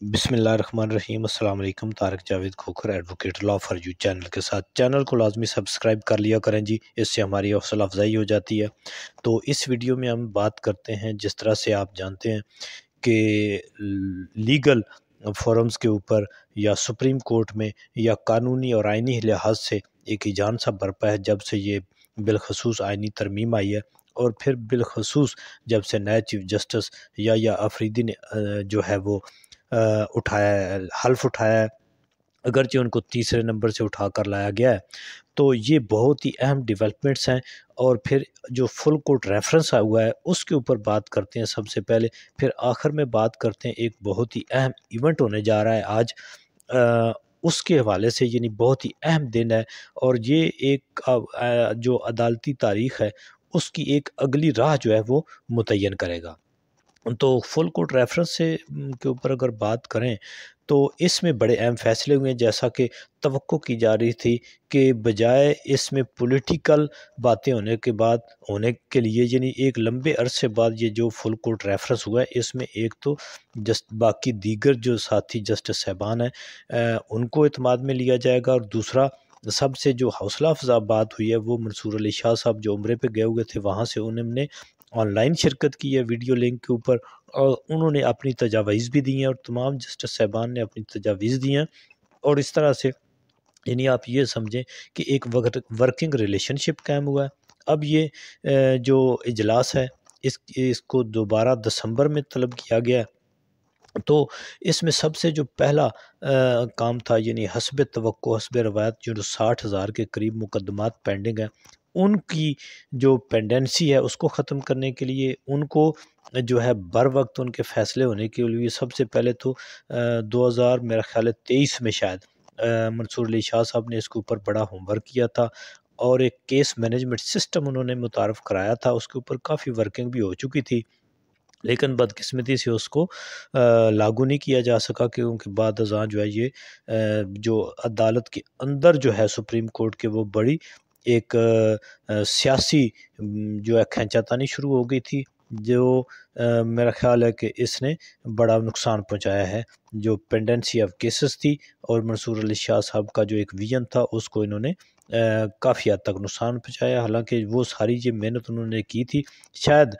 बिस्मिल्लाहिर्रहमानिर्रहीम। अस्सलाम वालेकुम। Tariq Javed Khokhar advocate law for you channel के साथ। चैनल को लाजमी सब्सक्राइब कर लिया करें जी, इससे हमारी हौसला अफजाई हो जाती है। तो इस वीडियो में हम बात करते हैं, जिस तरह से आप जानते हैं कि लीगल फोरम्स के ऊपर या सुप्रीम कोर्ट में या कानूनी और आइनी लिहाज से एक हिजान सा बरपा है जब से ये बिलखसूस आइनी तरमीम आई है, और फिर बिलखसूस जब से नए चीफ जस्टिस या अफरीदी ने जो है वो उठाया है, हल्फ उठाया है, अगरचे उनको तीसरे नंबर से उठा कर लाया गया है। तो ये बहुत ही अहम डेवलपमेंट्स हैं। और फिर जो फुल कोर्ट रेफरेंस आया हुआ है उसके ऊपर बात करते हैं सबसे पहले, फिर आखिर में बात करते हैं एक बहुत ही अहम इवेंट होने जा रहा है आज, उसके हवाले से, यानी बहुत ही अहम दिन है। और ये एक जो अदालती तारीख है उसकी एक अगली राह जो है वो मुतय्यन करेगा। तो फुल कोर्ट रेफरेंस से के ऊपर अगर बात करें तो इसमें बड़े अहम फैसले हुए हैं, जैसा कि तवक्को की जा रही थी कि बजाय इसमें पॉलिटिकल बातें होने के लिए, यानी एक लंबे अरसे बाद ये जो फुल कोर्ट रेफरेंस हुआ है इसमें एक तो जस्ट बाकी दीगर जो साथी जस्टिस साहबान हैं उनको एतमाद में लिया जाएगा, और दूसरा सबसे जो हौसला अफजा बात हुई है वो मंसूर अली शाह साहब जो उम्रे पे गए हुए थे, वहाँ से उन्होंने ऑनलाइन शिरकत की है वीडियो लिंक के ऊपर, और उन्होंने अपनी तजावीज़ भी दी हैं और तमाम जस्टिस साहबान ने अपनी तजावीज़ दी हैं। और इस तरह से, यानी आप ये समझें कि एक वर्किंग रिलेशनशिप कायम हुआ है। अब ये जो इजलास है इसको दोबारा दिसंबर में तलब किया गया है। तो इसमें सबसे जो पहला काम था, यानी हस्ब तवक्को हस्ब रवायत जो 60,000 के करीब मुकदमात पेंडिंग हैं, उनकी जो पेंडेंसी है उसको ख़त्म करने के लिए, उनको जो है बर वक्त उनके फ़ैसले होने के लिए सबसे पहले तो 2000 मेरा ख़्याल है 23 में शायद मंसूर अली शाह साहब ने इसके ऊपर बड़ा होमवर्क किया था, और एक केस मैनेजमेंट सिस्टम उन्होंने मुतारफ़ कराया था। उसके ऊपर काफ़ी वर्किंग भी हो चुकी थी, लेकिन बदकिस्मती से उसको लागू नहीं किया जा सका, क्योंकि बाद अज़ां जो है ये जो अदालत के अंदर जो है सुप्रीम कोर्ट के, वो बड़ी एक सियासी जो है खींचातानी शुरू हो गई थी, जो मेरा ख़्याल है कि इसने बड़ा नुकसान पहुंचाया है। जो पेंडेंसी ऑफ केसेस थी और मंसूर अली शाह साहब का जो एक विजन था उसको इन्होंने काफ़ी हद तक नुकसान पहुंचाया। हालांकि वो सारी जो मेहनत उन्होंने की थी, शायद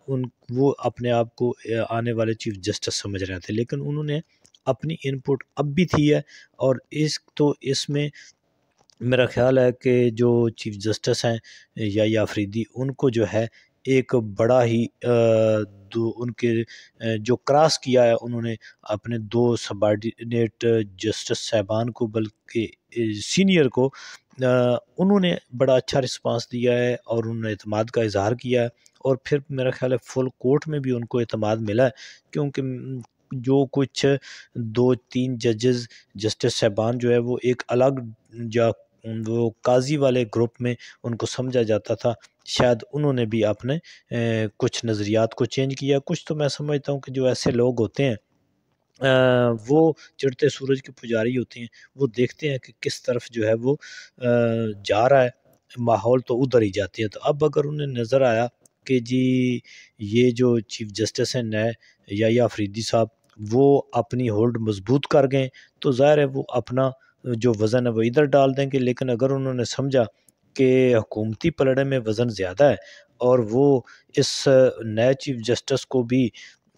उन वो अपने आप को आने वाले चीफ जस्टिस समझ रहे थे, लेकिन उन्होंने अपनी इनपुट अब भी थी है। और इसमें मेरा ख़्याल है कि जो चीफ जस्टिस हैं या अफरीदी, उनको जो है एक बड़ा ही दो उनके जो क्रॉस किया है उन्होंने अपने दो सबॉर्डिनेट जस्टिस साहबान को, बल्कि सीनियर को, उन्होंने बड़ा अच्छा रिस्पांस दिया है और उन्होंने एतमाद का इजहार किया है। और फिर मेरा ख्याल है फुल कोर्ट में भी उनको एतमाद मिला है, क्योंकि जो कुछ 2-3 जजेस जस्टिस साहबान जो है वो एक अलग जा वो काजी वाले ग्रुप में उनको समझा जाता था, शायद उन्होंने भी अपने कुछ नज़रियात को चेंज किया। कुछ तो मैं समझता हूँ कि जो ऐसे लोग होते हैं वो चढ़ते सूरज के पुजारी होते हैं, वो देखते हैं कि किस तरफ जो है वो जा रहा है माहौल, तो उधर ही जाते हैं। तो अब अगर उन्हें नज़र आया कि जी ये जो चीफ जस्टिस हैं नए या अफरीदी साहब, वो अपनी होल्ड मजबूत कर गए, तो ज़ाहिर है वो अपना जो वज़न है वो इधर डाल देंगे। लेकिन अगर उन्होंने समझा कि हुकूमती पलड़े में वज़न ज़्यादा है और वो इस नए चीफ जस्टिस को भी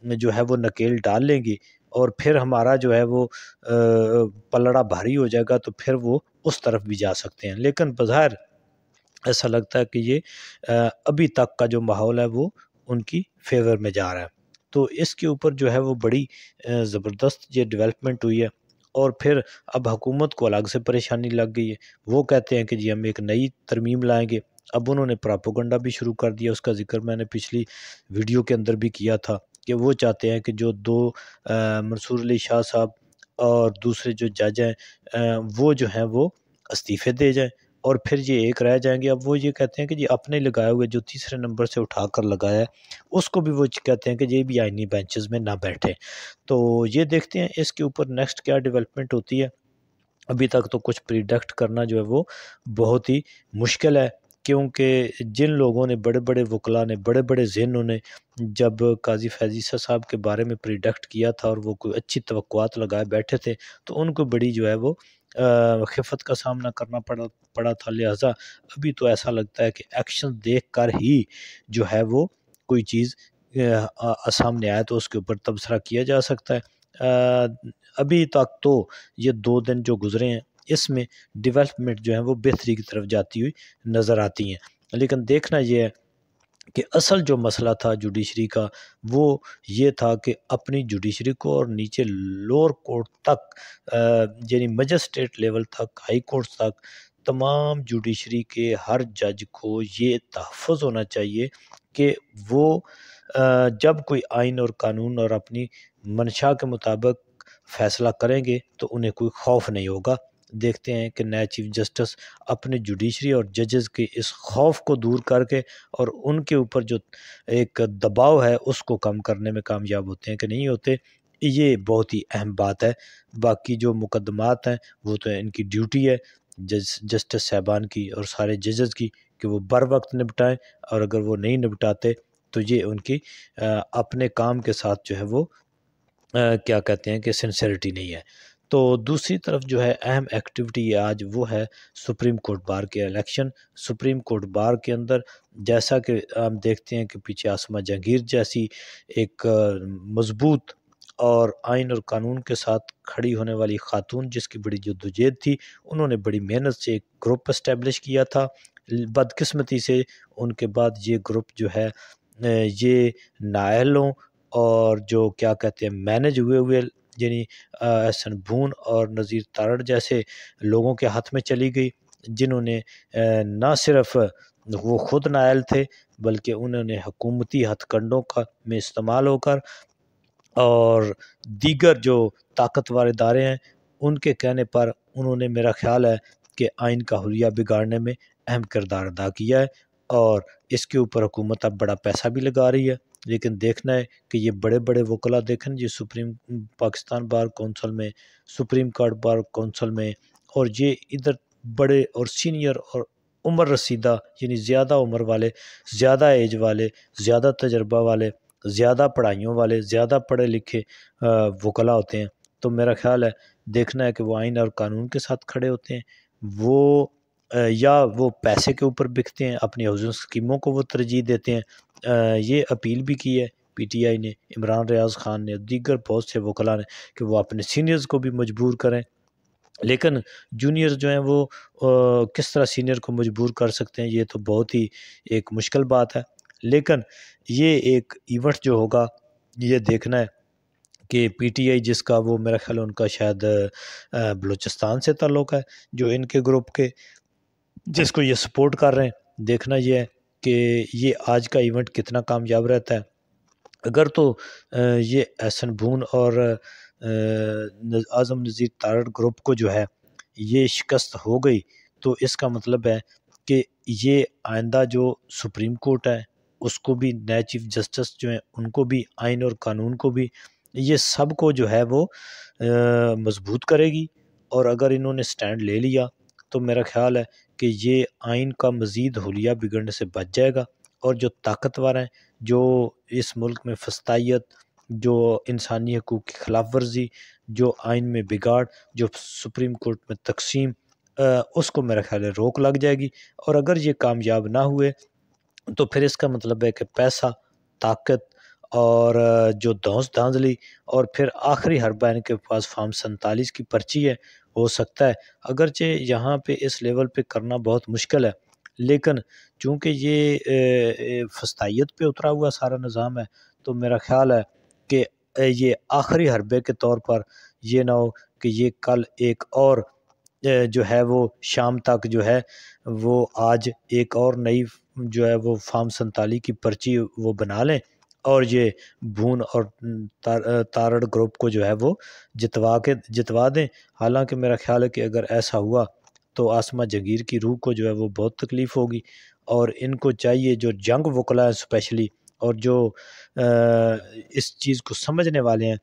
जो है वो नकेल डाल लेंगी, और फिर हमारा जो है वो पलड़ा भारी हो जाएगा, तो फिर वो उस तरफ भी जा सकते हैं। लेकिन बज़ाहिर ऐसा लगता है कि ये अभी तक का जो माहौल है वो उनकी फ़ेवर में जा रहा है। तो इसके ऊपर जो है वो बड़ी ज़बरदस्त ये डेवलपमेंट हुई है। और फिर अब हुकूमत को अलग से परेशानी लग गई है। वो कहते हैं कि जी हम एक नई तरमीम लाएँगे। अब उन्होंने प्रोपेगेंडा भी शुरू कर दिया, उसका ज़िक्र मैंने पिछली वीडियो के अंदर भी किया था कि वो चाहते हैं कि जो 2 मंसूर अली शाह साहब और दूसरे जो जज हैं वो जो हैं वो इस्तीफ़े दे जाएँ, और फिर ये एक रह जाएँगे। अब वो ये कहते हैं कि जी अपने लगाए हुए जो तीसरे नंबर से उठाकर लगाया है, उसको भी वो कहते हैं कि ये भी आईनी बेंचेस में ना बैठे। तो ये देखते हैं इसके ऊपर नेक्स्ट क्या डेवलपमेंट होती है। अभी तक तो कुछ प्रिडिक्ट करना जो है वो बहुत ही मुश्किल है। क्योंकि जिन लोगों ने, बड़े बड़े वकला ने, बड़े बड़े ज़हनों ने जब काजी फैज़ ईसा साहब के बारे में प्रिडिक्ट किया था और वो कोई अच्छी तवक्कुआत लगाए बैठे थे, तो उनको बड़ी जो है वो खिफ़त का सामना करना पड़ा पड़ा था। लिहाजा अभी तो ऐसा लगता है कि एक्शन देख कर ही जो है वो कोई चीज़ सामने आए तो उसके ऊपर तबसरा किया जा सकता है। अभी तक तो ये 2 दिन जो गुज़रे हैं, इसमें डेवलपमेंट जो है वो बेहतरी की तरफ जाती हुई नज़र आती हैं। लेकिन देखना ये है कि असल जो मसला था जुडिशरी का, वो ये था कि अपनी जुडिशरी को और नीचे लोअर कोर्ट तक, यानी मजिस्ट्रेट लेवल तक, हाई कोर्ट तक, तमाम जुडिशरी के हर जज को ये तहफ़्फ़ुज़ होना चाहिए कि वो जब कोई आइन और कानून और अपनी मंशा के मुताबिक फ़ैसला करेंगे तो उन्हें कोई खौफ नहीं होगा। देखते हैं कि नए चीफ जस्टिस अपने जुडिशरी और जजेस के इस खौफ को दूर करके और उनके ऊपर जो एक दबाव है उसको कम करने में कामयाब होते हैं कि नहीं होते, ये बहुत ही अहम बात है। बाकी जो मुकदमात हैं वो तो इनकी ड्यूटी है जस्टिस साहबान की और सारे जजेस की कि वो बर वक्त निपटाएं, और अगर वो नहीं निपटाते तो ये उनकी अपने काम के साथ जो है वो क्या कहते हैं कि सिंसेरिटी नहीं है। तो दूसरी तरफ जो है अहम एक्टिविटी आज वो है सुप्रीम कोर्ट बार के इलेक्शन। सुप्रीम कोर्ट बार के अंदर जैसा कि हम देखते हैं कि पीछे आसमा जहांगीर जैसी एक मजबूत और आइन और कानून के साथ खड़ी होने वाली खातून, जिसकी बड़ी जद्दोजहद थी, उन्होंने बड़ी मेहनत से एक ग्रुप इस्टेब्लिश किया था। बदकिस्मती से उनके बाद ये ग्रुप जो है ये नाअहलों और जो क्या कहते हैं मैनेज हुए हुए, यानी एहसन भून और नज़ीर तारड़ जैसे लोगों के हाथ में चली गई, जिन्होंने ना सिर्फ वो खुद नाअहल थे बल्कि उन्होंने हुकूमती हथकंडों का में इस्तेमाल होकर और दीगर जो ताकतवर इदारे हैं उनके कहने पर उन्होंने, मेरा ख़्याल है कि आइन का हुलिया बिगाड़ने में अहम किरदार अदा किया है, और इसके ऊपर हुकूमत अब बड़ा पैसा भी लगा रही है। लेकिन देखना है कि ये बड़े-बड़े वकला देखें जी, सुप्रीम पाकिस्तान बार कौंसल में, सुप्रीम कोर्ट बार कौंसल में, और ये इधर बड़े और सीनियर और उम्र रसीदा, यानी ज़्यादा उम्र वाले, ज़्यादा एज वाले, ज़्यादा तजर्बा वाले, ज़्यादा पढ़ाइयों वाले, ज़्यादा पढ़े लिखे वकला होते हैं। तो मेरा ख़्याल है देखना है कि वो आइन और कानून के साथ खड़े होते हैं, वो या वो पैसे के ऊपर बिकते हैं, अपनी हाउसिंग स्कीमों को वो तरजीह देते हैं। ये अपील भी की है पीटीआई ने, इमरान रियाज़ खान ने, दीगर बहुत से वकला ने, कि वो अपने सीनियर्स को भी मजबूर करें। लेकिन जूनियर्स जो हैं वो किस तरह सीनियर को मजबूर कर सकते हैं, ये तो बहुत ही एक मुश्किल बात है। लेकिन ये एक इवेंट जो होगा, ये देखना है कि पीटीआई जिसका, वो मेरा ख्याल है उनका शायद बलूचिस्तान से ताल्लुक़ है, जो इनके ग्रुप के जिसको ये सपोर्ट कर रहे हैं। देखना ये है कि ये आज का इवेंट कितना कामयाब रहता है। अगर तो ये एहसन भून और आज़म नज़ीर तारड़ ग्रुप को जो है ये शिकस्त हो गई, तो इसका मतलब है कि ये आइंदा जो सुप्रीम कोर्ट है उसको भी, नए चीफ जस्टिस जो हैं उनको भी, आइन और कानून को भी, ये सब को जो है वो मजबूत करेगी। और अगर इन्होंने स्टैंड ले लिया तो मेरा ख़्याल है कि ये आइन का मज़ीद हुलिया बिगड़ने से बच जाएगा, और जो ताकतवर हैं, जो इस मुल्क में फस्तायत, जो इंसानी हकूक़ की खिलाफ वर्जी, जो आइन में बिगाड़, जो सुप्रीम कोर्ट में तकसीम, उसको मेरा ख़्याल है रोक लग जाएगी। और अगर ये कामयाब ना हुए तो फिर इसका मतलब है कि पैसा, ताकत और जो धौंस-धांधली, और फिर आखिरी हरबा इनके पास फार्म 47 की पर्ची है, हो सकता है। अगरचे यहाँ पे इस लेवल पे करना बहुत मुश्किल है, लेकिन चूँकि ये फस्तायत पे उतरा हुआ सारा निज़ाम है, तो मेरा ख़्याल है कि ये आखिरी हरबे के तौर पर ये ना हो कि ये कल एक और जो है वो शाम तक जो है वो आज एक और नई जो है वो फार्म 47 की पर्ची वो बना लें, और ये भून और तारड़ ग्रुप को जो है वो जितवा दें। हालांकि मेरा ख्याल है कि अगर ऐसा हुआ तो आसमा जहांगीर की रूह को जो है वो बहुत तकलीफ़ होगी, और इनको चाहिए, जो जंग वकला है स्पेशली, और जो इस चीज़ को समझने वाले हैं,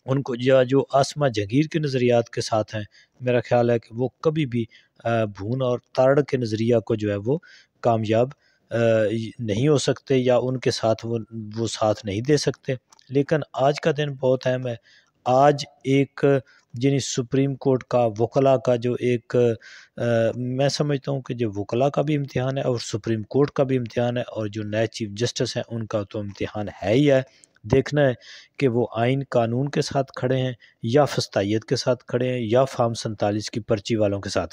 उनको, या जो आसमा जहांगीर के नज़रियात के साथ हैं, मेरा ख़्याल है कि वो कभी भी भून और तारड़ के नज़रिया को जो है वो कामयाब नहीं हो सकते या उनके साथ वो साथ नहीं दे सकते। लेकिन आज का दिन बहुत अहम है। आज एक यानी सुप्रीम कोर्ट का वकला का जो एक मैं समझता हूँ कि जो वकला का भी इम्तिहान है और सुप्रीम कोर्ट का भी इम्तिहान है, और जो नए चीफ जस्टिस हैं उनका तो इम्तिहान है ही है। देखना है कि वो आइन कानून के साथ खड़े हैं या फस्तायत के साथ खड़े हैं या फार्म 47 की पर्ची वालों के साथ